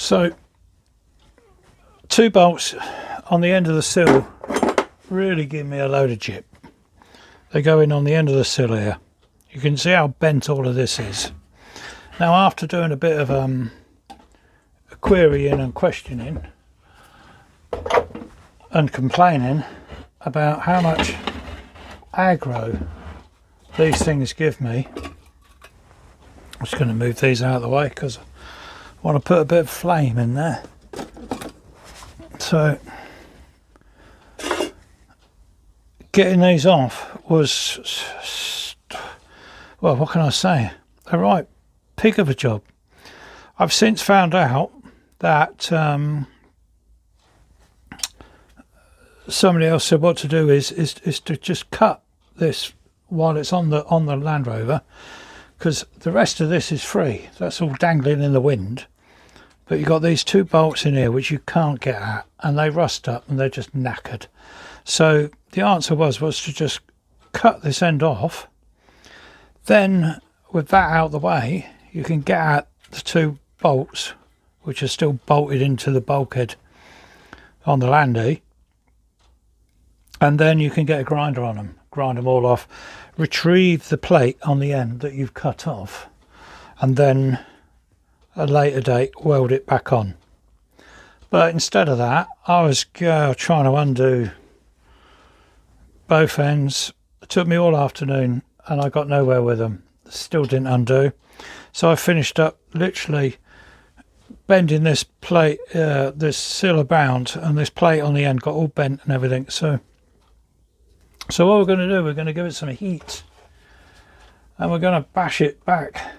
So 2 bolts on the end of the sill really give me a load of jip. They go in on the end of the sill here. You can see how bent all of this is. Now, after doing a bit of querying and questioning and complaining about how much aggro these things give me, I'm just going to move these out of the way because I want to put a bit of flame in there. So getting these off was, well, what can I say, a right pig of a job. I've since found out that somebody else said what to do is to just cut this while it's on the Land Rover, because the rest of this is free. That's all dangling in the wind. But you've got these 2 bolts in here which you can't get at, and they rust up and they're just knackered. So the answer was to just cut this end off. Then with that out of the way, you can get at the 2 bolts which are still bolted into the bulkhead on the Landy, and then you can get a grinder on them, grind them all off, retrieve the plate on the end that you've cut off, and then a later date weld it back on. But instead of that, I was trying to undo both ends. It took me all afternoon and I got nowhere with them. Still didn't undo. So I finished up literally bending this plate, this sill about, and this plate on the end got all bent and everything. So what we're going to do, we're going to give it some heat and we're going to bash it back.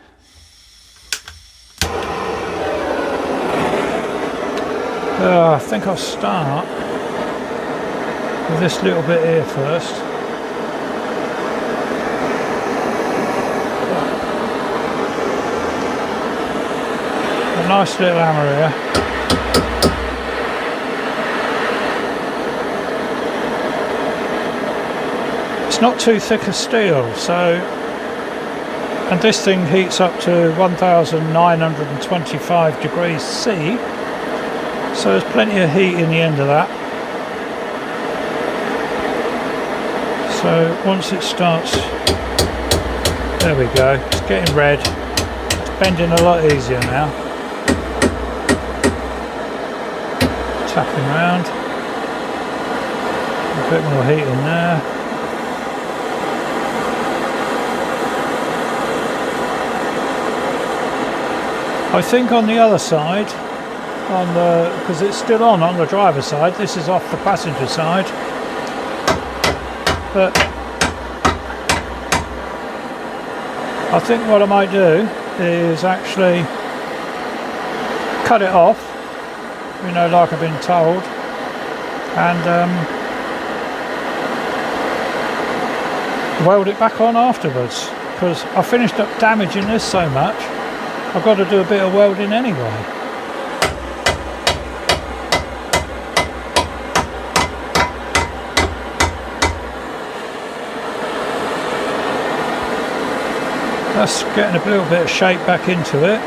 I think I'll start with this little bit here first. A nice little hammer here. It's not too thick a steel, so, and this thing heats up to 1925 degrees C. So there's plenty of heat in the end of that. So once it starts, there we go, it's getting red, it's bending a lot easier now. Tapping around, a bit more heat in there. I think on the other side, because it's still on the driver's side, this is off the passenger side, but I think what I might do is actually cut it off, you know, like I've been told, and weld it back on afterwards, because I finished up damaging this so much I've got to do a bit of welding anyway. That's getting a little bit of shape back into it.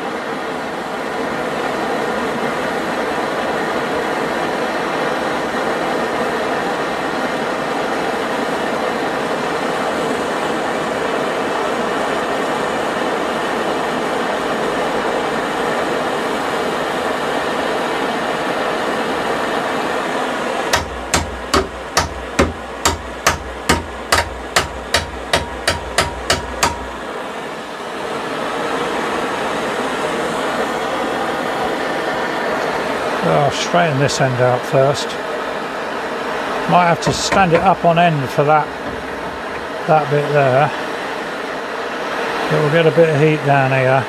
I'll straighten this end out first. Might have to stand it up on end for that bit there. It will get a bit of heat down here.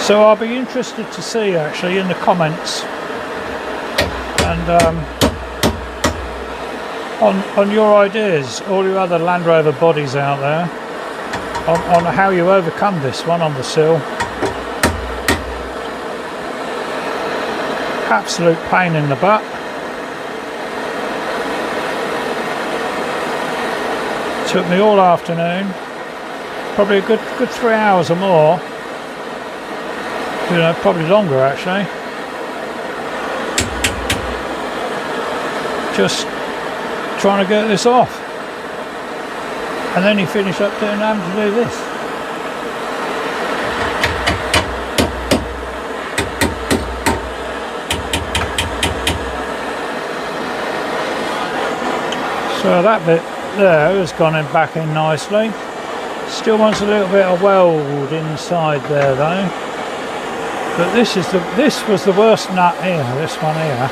So I'll be interested to see actually in the comments and on your ideas, all your other Land Rover bodies out there, on how you overcome this one on the Sill. Absolute pain in the butt. Took me all afternoon, probably a good 3 hours or more, you know, probably longer actually, just trying to get this off. And then you finish up having to do this. So that bit there has gone in back in nicely. Still wants a little bit of weld inside there though. But this was the worst nut here, this one here.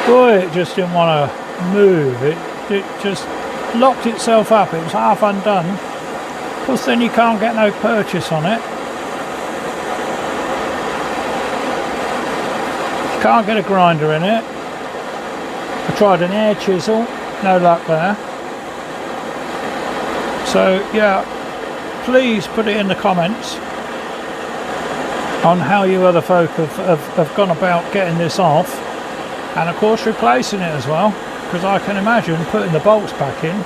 Boy, it just didn't want to move. It just locked itself up. It was half undone. Of course, then you can't get no purchase on it. You can't get a grinder in it. I tried an air chisel, no luck there. So yeah, please put it in the comments on how you other folk have gone about getting this off, and of course replacing it as well, because I can imagine putting the bolts back in,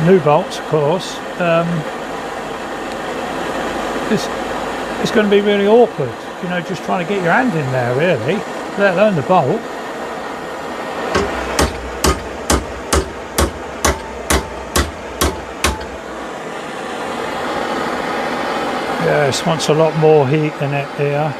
new bolts of course, it's going to be really awkward, you know, just trying to get your hand in there really, let alone the bolt. Yeah, this wants a lot more heat in it here.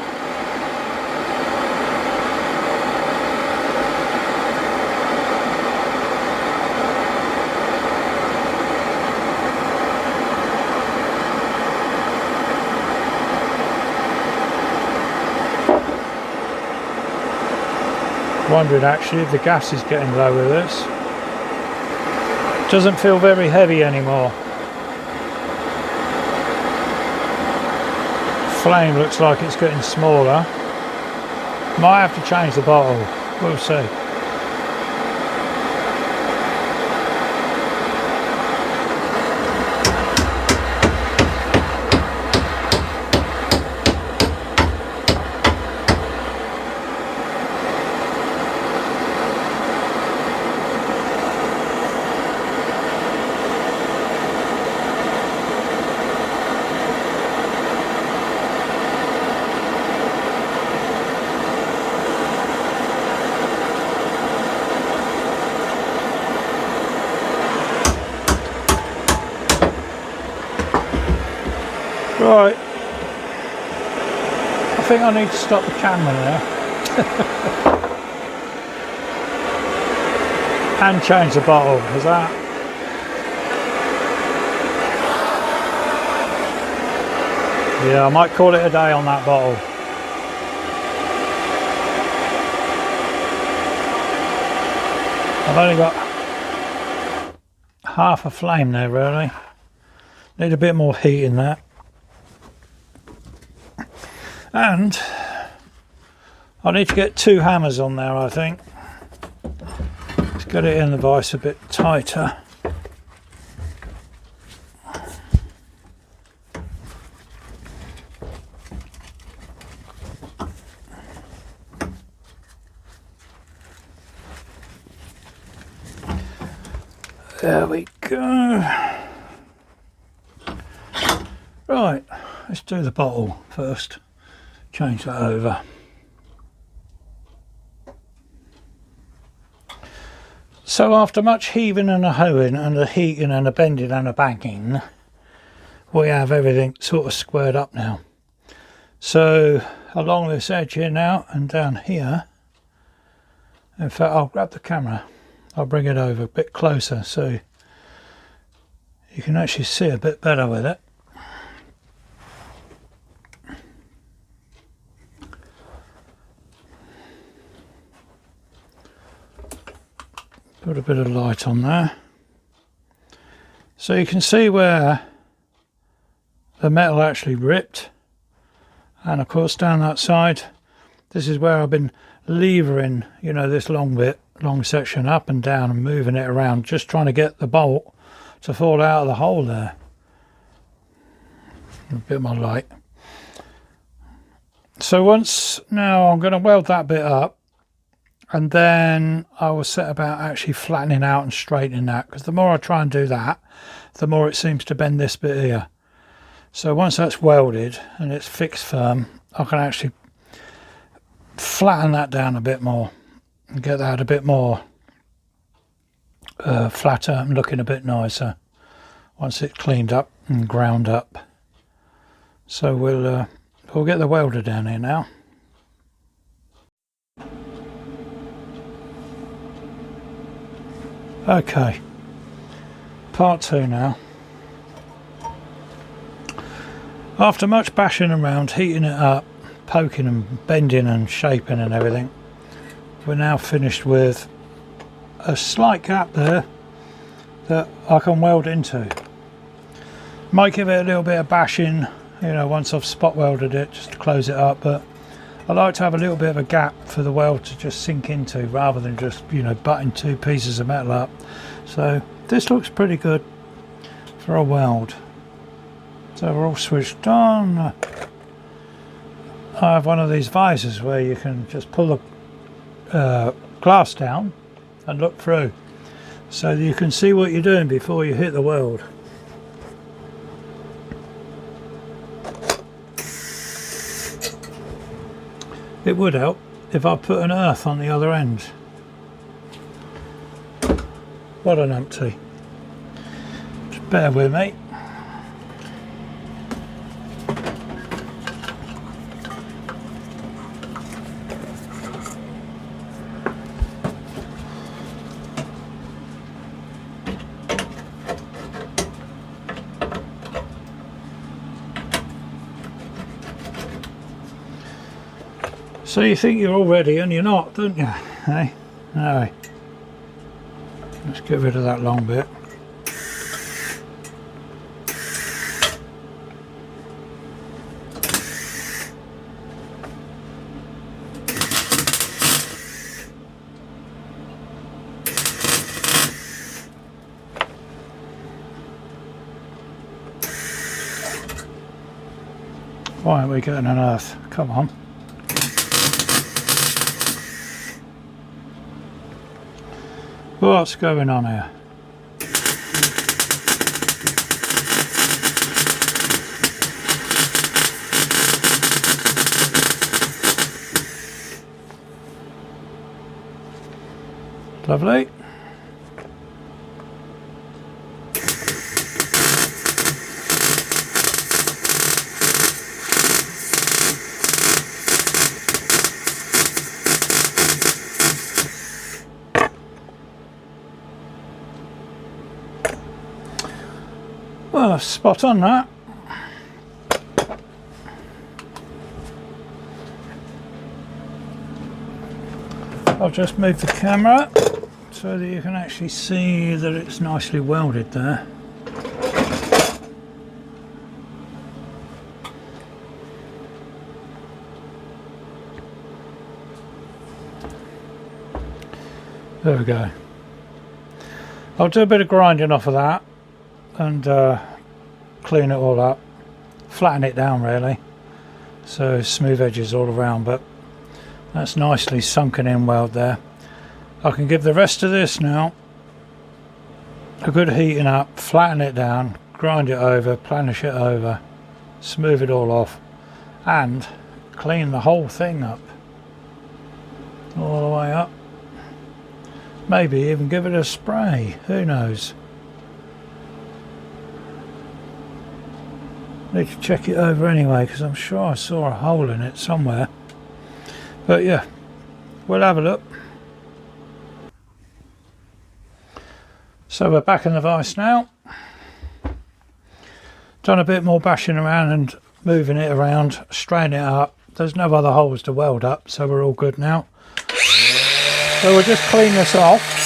Wondering actually if the gas is getting low with this. Doesn't feel very heavy anymore. Flame looks like it's getting smaller. Might have to change the bottle, we'll see. Right, I think I need to stop the camera there and change the bottle, because that yeah, I might call it a day on that bottle. I've only got half a flame there really, need a bit more heat in that. And I need to get 2 hammers on there, I think. Let's get it in the vise a bit tighter. There we go. Right, let's do the bottle first. Change that over. So after much heaving and a hoeing and a heating and a bending and a banging, we have everything sort of squared up now. So along this edge here now and down here, in fact I'll grab the camera, I'll bring it over a bit closer so you can actually see a bit better with it. Put a bit of light on there. So you can see where the metal actually ripped. And of course down that side, this is where I've been levering, you know, this long section up and down and moving it around, just trying to get the bolt to fall out of the hole there. A bit more light. So now I'm going to weld that bit up. and then I will set about actually flattening out and straightening that, because the more I try and do that, the more it seems to bend this bit here. So once that's welded and it's fixed firm, I can actually flatten that down a bit more and get that a bit more flatter and looking a bit nicer once it's cleaned up and ground up. So we'll get the welder down here now. Okay, part 2 now. After much bashing around, heating it up, poking and bending and shaping and everything, we're now finished with a slight gap there that I can weld into. Might give it a little bit of bashing, you know, once I've spot welded it, just to close it up, but I like to have a little bit of a gap for the weld to just sink into, rather than just, you know, butting 2 pieces of metal up. So this looks pretty good for a weld. So we're all switched on. I have one of these visors where you can just pull the glass down and look through, so that you can see what you're doing before you hit the weld. It would help if I put an earth on the other end. What an numpty. Just bear with me. So you think you're all ready and you're not, don't you? Hey? Alright. Let's get rid of that long bit. Why aren't we getting an earth? Come on. What's going on here? Lovely. Well, spot on that. I'll just move the camera so that you can actually see that it's nicely welded there. There we go. I'll do a bit of grinding off of that and clean it all up, flatten it down really, so smooth edges all around, but that's nicely sunken in weld there. I can give the rest of this now a good heating up, flatten it down, grind it over, planish it over, smooth it all off, and clean the whole thing up all the way up. Maybe even give it a spray, who knows. Need to check it over anyway, because I'm sure I saw a hole in it somewhere. But yeah, we'll have a look. So we're back in the vise now. Done a bit more bashing around and moving it around, straightening it up. There's no other holes to weld up, so we're all good now. So we'll just clean this off.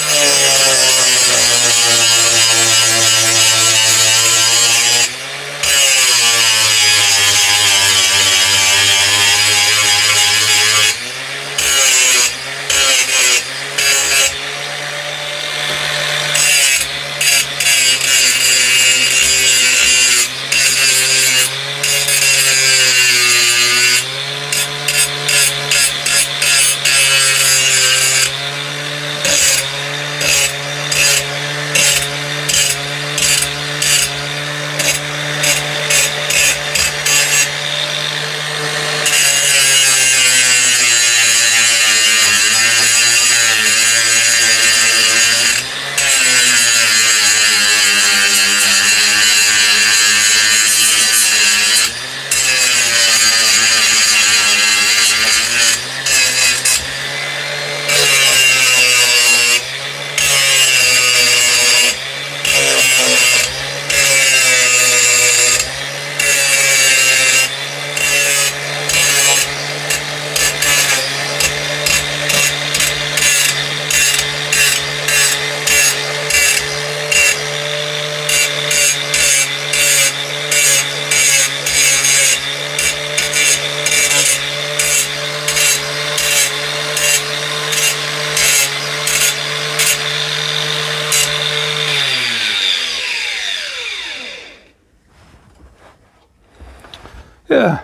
Yeah,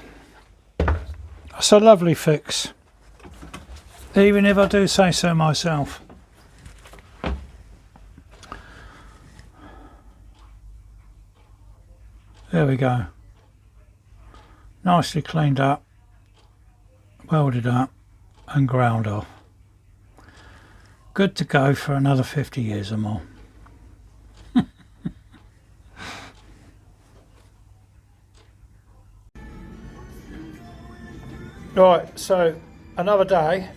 that's a lovely fix, even if I do say so myself. There we go. Nicely cleaned up, welded up and ground off. Good to go for another 50 years or more. Right, so another day,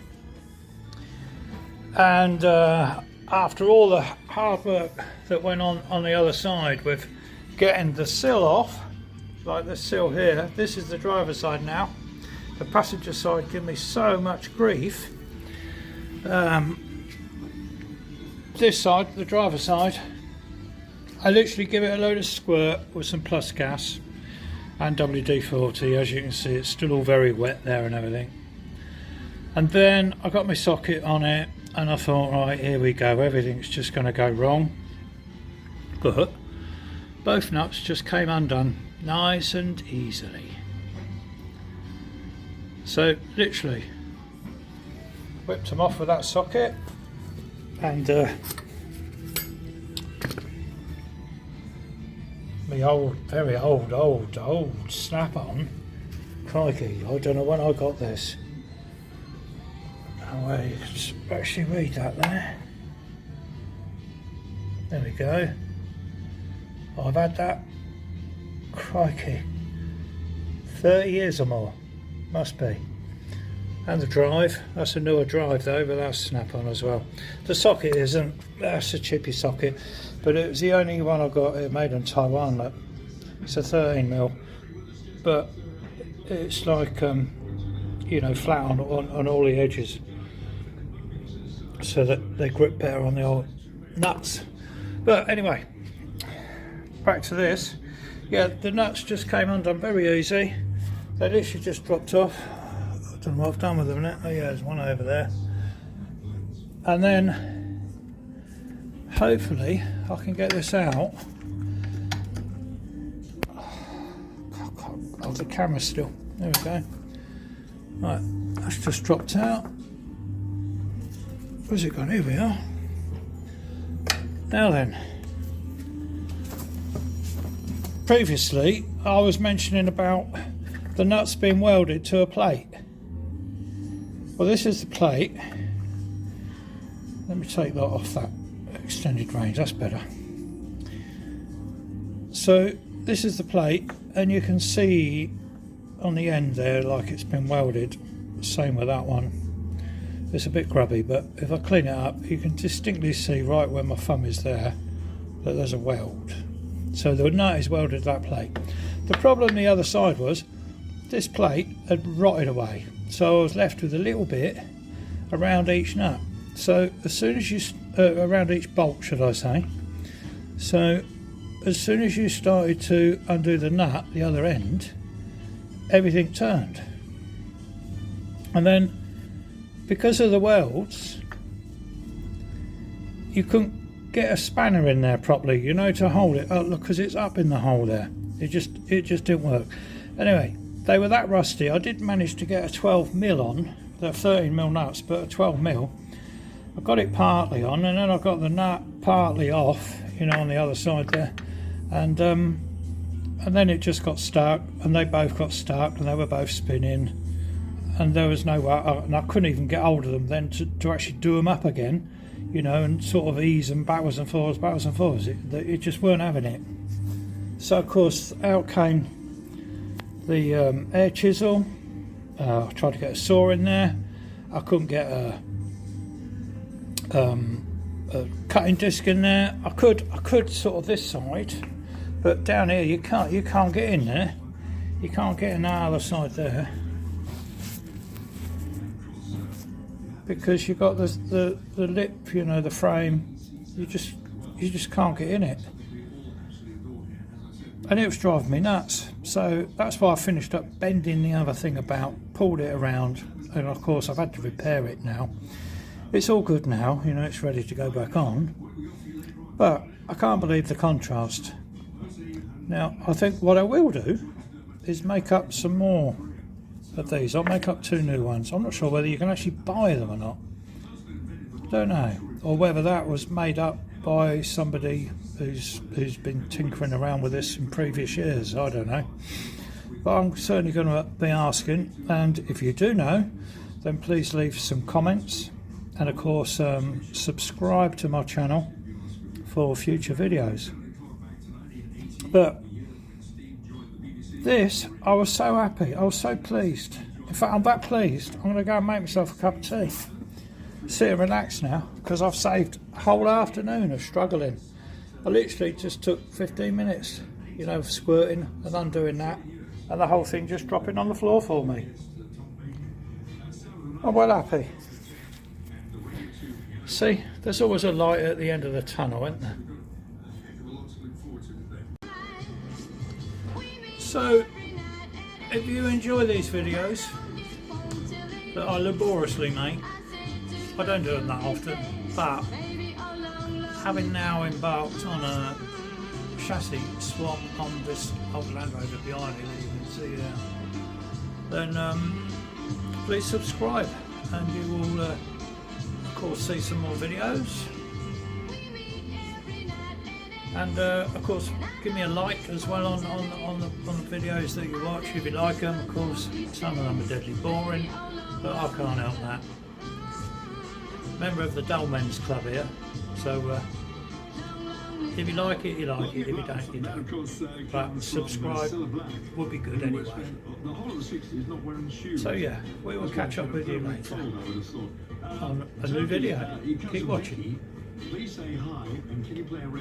and after all the hard work that went on the other side with getting the sill off, like this sill here, this is the driver's side now. The passenger side gave me so much grief. This side, the driver's side, I literally give it a load of squirt with some plus gas and WD-40. As you can see, it's still all very wet there and everything. And then I got my socket on it and I thought, right, here we go, everything's just going to go wrong. But both nuts just came undone nice and easily. So literally whipped them off with that socket, and my old, very old snap-on. Crikey, I don't know when I got this. Oh, well, you can actually read that there. There we go. I've had that, crikey, 30 years or more, must be. And the drive, that's a newer drive though, but that's snap-on as well. The socket isn't, that's a chippy socket, but it was the only one I got made in Taiwan. Look, it's a 13mm, but it's like, you know, flat on all the edges, so that they grip better on the old nuts. But anyway, back to this. Yeah, the nuts just came undone very easy. They literally just dropped off. I don't know what I've done with them now. Oh yeah, there's one over there. And then hopefully I can get this out. Oh, the camera's still. There we go. Right, that's just dropped out. Where's it gone? Here we are. Now then. Previously, I was mentioning about the nuts being welded to a plate. Well, this is the plate. Let me take that off that extended range, that's better. So this is the plate, and you can see on the end there like it's been welded. Same with that one. It's a bit grubby, but if I clean it up, you can distinctly see right where my thumb is there that there's a weld. So the nut is welded to that plate. The problem the other side was this plate had rotted away, so I was left with a little bit around each nut. So as soon as you around each bolt, should I say. So as soon as you started to undo the nut, the other end, everything turned. And then because of the welds, you couldn't get a spanner in there properly, you know, to hold it. Oh look, because it's up in the hole there. It just didn't work. Anyway, they were that rusty. I did manage to get a 12mm on. They're 13mm nuts, but a 12mm. I got it partly on, and then I got the nut partly off, you know, on the other side there, and then it just got stuck, and they both got stuck, and they were both spinning, and there was no way, and I couldn't even get hold of them then to actually do them up again, you know, and sort of ease them backwards and forwards. It just weren't having it. So of course out came the air chisel. I tried to get a saw in there. I couldn't get a cutting disc in there. I could sort of this side, but down here you can't get in there. You can't get in that other side there because you've got the lip, you know, the frame. You just can't get in it, and it was driving me nuts. So that's why I finished up bending the other thing about, pulled it around, and of course I've had to repair it now. It's all good now, you know, it's ready to go back on, but I can't believe the contrast. Now I think what I will do is make up some more of these. I'll make up 2 new ones. I'm not sure whether you can actually buy them or not. Don't know. Or whether that was made up by somebody who's been tinkering around with this in previous years. I don't know. But I'm certainly going to be asking, and if you do know, then please leave some comments, and of course subscribe to my channel for future videos. But this, I was so happy, I was so pleased. In fact, I'm that pleased, I'm going to go and make myself a cup of tea. Sit and relax now, because I've saved a whole afternoon of struggling. I literally just took 15 minutes, you know, squirting and undoing that, and the whole thing just dropping on the floor for me. I'm well happy. See, there's always a light at the end of the tunnel, isn't there? So, if you enjoy these videos that I laboriously make, I don't do them that often, but having now embarked on a chassis swap on this old LandRover behind me that you can see there, then please subscribe, and you will of course see some more videos, and of course give me a like as well on the videos that you watch if you like them. Of course some of them are deadly boring, but I can't help that. Member of the Dull Men's Club here, so if you like it, you like it. If you don't, you don't. But subscribe would be good anyway. So yeah, we will catch up with you later on a new video. Keep watching.